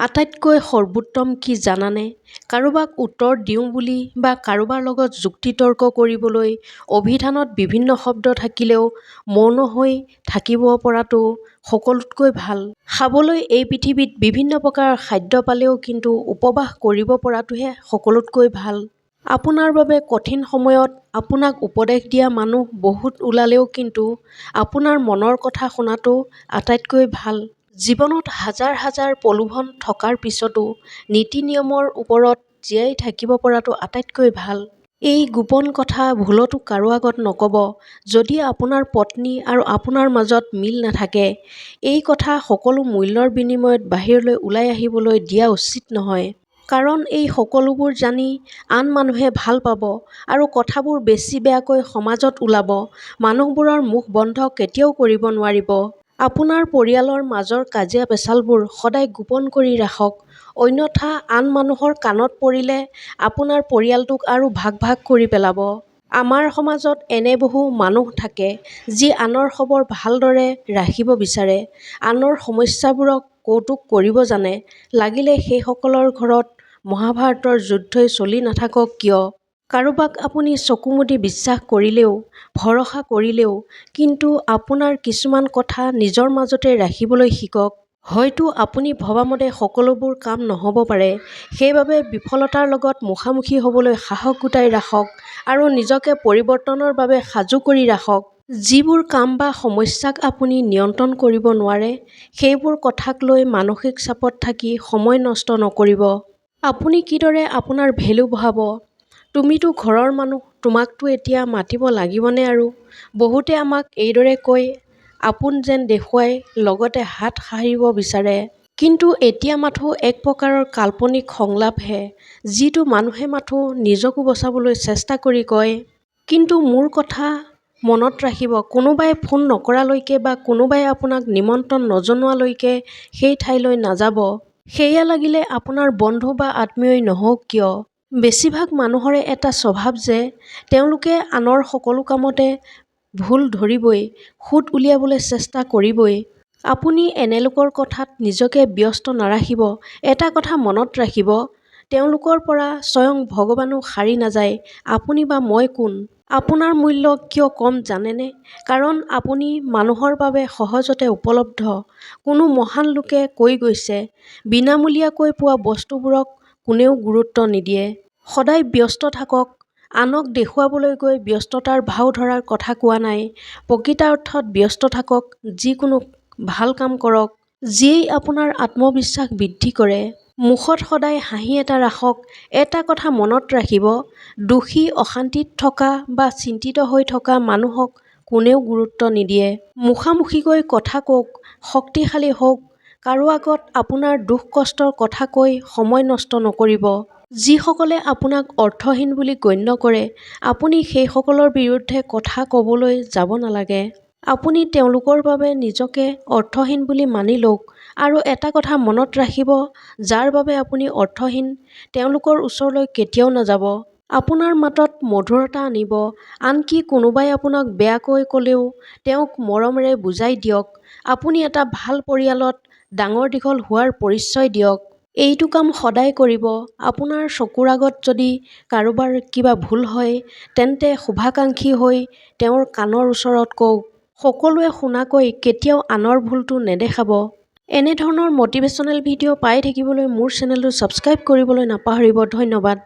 আটাইতকৈ সৰ্বোত্তম কি জানানে? কাৰোবাক উত্তৰ দিওঁ বুলি বা কাৰোবাৰ লগত যুক্তিতৰ্ক কৰিবলৈ অভিধানত বিভিন্ন শব্দ থাকিলেও মৌন হৈ থাকিব পৰাটো সকলোতকৈ ভাল। খাবলৈ এই পৃথিৱীত বিভিন্ন প্ৰকাৰৰ খাদ্য পালেও কিন্তু উপবাস কৰিব পৰাটোহে সকলোতকৈ ভাল। আপোনাৰ বাবে কঠিন সময়ত আপোনাক উপদেশ দিয়া মানুহ বহুত ওলালেও কিন্তু আপোনাৰ মনৰ কথা শুনাটো আটাইতকৈ ভাল। জীৱনত হাজাৰ হাজাৰ প্ৰলোভন থকাৰ পিছতো নীতি-নিয়মৰ ওপৰত জীয়াই থাকিব পৰাটো আটাইতকৈ ভাল। এই গোপন কথা ভুলতো কাৰো আগত নক'ব। যদি আপোনাৰ পত্নী আৰু আপোনাৰ মাজত মিল নাথাকে, এই কথা সকলো মূল্যৰ বিনিময়ত বাহিৰলৈ ওলাই আহিবলৈ দিয়া উচিত নহয়। কাৰণ এই সকলোবোৰ জানি আন মানুহে ভাল পাব আৰু কথাবোৰ বেছি বেয়াকৈ সমাজত ওলাব। মানুহবোৰৰ মুখ বন্ধ কেতিয়াও কৰিব নোৱাৰিব। আপোনাৰ পৰিয়ালৰ মাজৰ কাজিয়া-পেচালবোৰ সদায় গোপন কৰি ৰাখক। অন্যথা আন মানুহৰ কাণত পৰিলে আপোনাৰ পৰিয়ালটোক আৰু ভাগ ভাগ কৰি পেলাব। আমাৰ সমাজত এনে বহু মানুহ থাকে যি আনৰ খবৰ ভালদৰে ৰাখিব বিচাৰে, আনৰ সমস্যাবোৰক কৌতুক কৰিব জানে। লাগিলে সেইসকলৰ ঘৰত মহাভাৰতৰ যুদ্ধই চলি নাথাকক কিয়। কাৰোবাক আপুনি চকু মুদি বিশ্বাস কৰিলেও, ভৰসা কৰিলেও কিন্তু আপোনাৰ কিছুমান কথা নিজৰ মাজতে ৰাখিবলৈ শিকক। হয়তো আপুনি ভবামতে সকলোবোৰ কাম নহ'ব পাৰে। সেইবাবে বিফলতাৰ লগত মুখামুখি হ'বলৈ সাহস গোটাই ৰাখক আৰু নিজকে পৰিৱৰ্তনৰ বাবে সাজু কৰি ৰাখক। যিবোৰ কাম বা সমস্যাক আপুনি নিয়ন্ত্ৰণ কৰিব নোৱাৰে, সেইবোৰ কথাক লৈ মানসিক চাপত থাকি সময় নষ্ট নকৰিব। আপুনি কিদৰে আপোনাৰ ভেলু বঢ়াব? তুমিতো ঘৰৰ মানুহ, তোমাকতো এতিয়া মাতিব লাগিবনে আৰু? বহুতে আমাক এইদৰে কৈ আপোন যেন দেখুৱাই লগতে হাত সাৰিব বিচাৰে। কিন্তু এতিয়া মাথো এক প্ৰকাৰৰ কাল্পনিক সংলাপহে, যিটো মানুহে মাথো নিজকো বচাবলৈ চেষ্টা কৰি কয়। কিন্তু মোৰ কথা মনত ৰাখিব, কোনোবাই ফোন নকৰালৈকে বা কোনোবাই আপোনাক নিমন্ত্ৰণ নজনোৱালৈকে সেই ঠাইলৈ নাযাব। সেয়া লাগিলে আপোনাৰ বন্ধু বা আত্মীয়ই নহওক কিয়। বেছিভাগ মানুহৰে এটা স্বভাৱ যে তেওঁলোকে আনৰ সকলো কামতে ভুল ধৰিবই, সুত উলিয়াবলৈ চেষ্টা কৰিবই। আপুনি এনে লোকৰ কথাত নিজকে ব্যস্ত নাৰাখিব। এটা কথা মনত ৰাখিব, তেওঁলোকৰ পৰা স্বয়ং ভগৱানো সাৰি নাযায়। আপুনি বা মই কোন? আপোনাৰ মূল্য কিয় কম জানেনে? কাৰণ আপুনি মানুহৰ বাবে সহজতে উপলব্ধ। কোনো মহান লোকে কৈ গৈছে, বিনামূলীয়াকৈ পোৱা বস্তুবোৰক কোনেও গুৰুত্ব নিদিয়ে। সদায় ব্যস্ত থাকক। আনক দেখুৱাবলৈ গৈ ব্যস্ততাৰ ভাও ধৰাৰ কথা কোৱা নাই। প্ৰকৃত অৰ্থত ব্যস্ত থাকক, যিকোনো ভাল কাম কৰক, যিয়েই আপোনাৰ আত্মবিশ্বাস বৃদ্ধি কৰে। মুখত সদায় হাঁহি এটা ৰাখক। এটা কথা মনত ৰাখিব, দুখী, অশান্তিত থকা বা চিন্তিত হৈ থকা মানুহক কোনেও গুৰুত্ব নিদিয়ে। মুখামুখিকৈ কথা কওক, শক্তিশালী হওক। কাৰো আগত আপোনাৰ দুখ কষ্টৰ কথা কৈ সময় নষ্ট নকৰিব। যিসকলে আপোনাক অৰ্থহীন বুলি গণ্য কৰে, আপুনি সেইসকলৰ বিৰুদ্ধে কথা ক'বলৈ যাব নালাগে। আপুনি তেওঁলোকৰ বাবে নিজকে অৰ্থহীন বুলি মানি লওক। আৰু এটা কথা মনত ৰাখিব, যাৰ বাবে আপুনি অৰ্থহীন, তেওঁলোকৰ ওচৰলৈ কেতিয়াও নাযাব। আপোনাৰ মাতত মধুৰতা আনিব। আনকি কোনোবাই আপোনাক বেয়াকৈ ক'লেও তেওঁক মৰমেৰে বুজাই দিয়ক। আপুনি এটা ভাল পৰিয়ালত ডাঙৰ-দীঘল হোৱাৰ পৰিচয় দিয়ক। এইটো কাম সদায় কৰিব। আপোনাৰ চকুৰ আগত যদি কাৰোবাৰ কিবা ভুল হয়, তেন্তে শুভাকাংক্ষী হৈ তেওঁৰ কাণৰ ওচৰত কওক। সকলোৱে শুনাকৈ কেতিয়াও আনৰ ভুলটো নেদেখাব। এনে ধৰণৰ মটিভেশ্যনেল ভিডিঅ' পাই থাকিবলৈ মোৰ চেনেলটো ছাবস্ক্ৰাইব কৰিবলৈ নাপাহৰিব। ধন্যবাদ।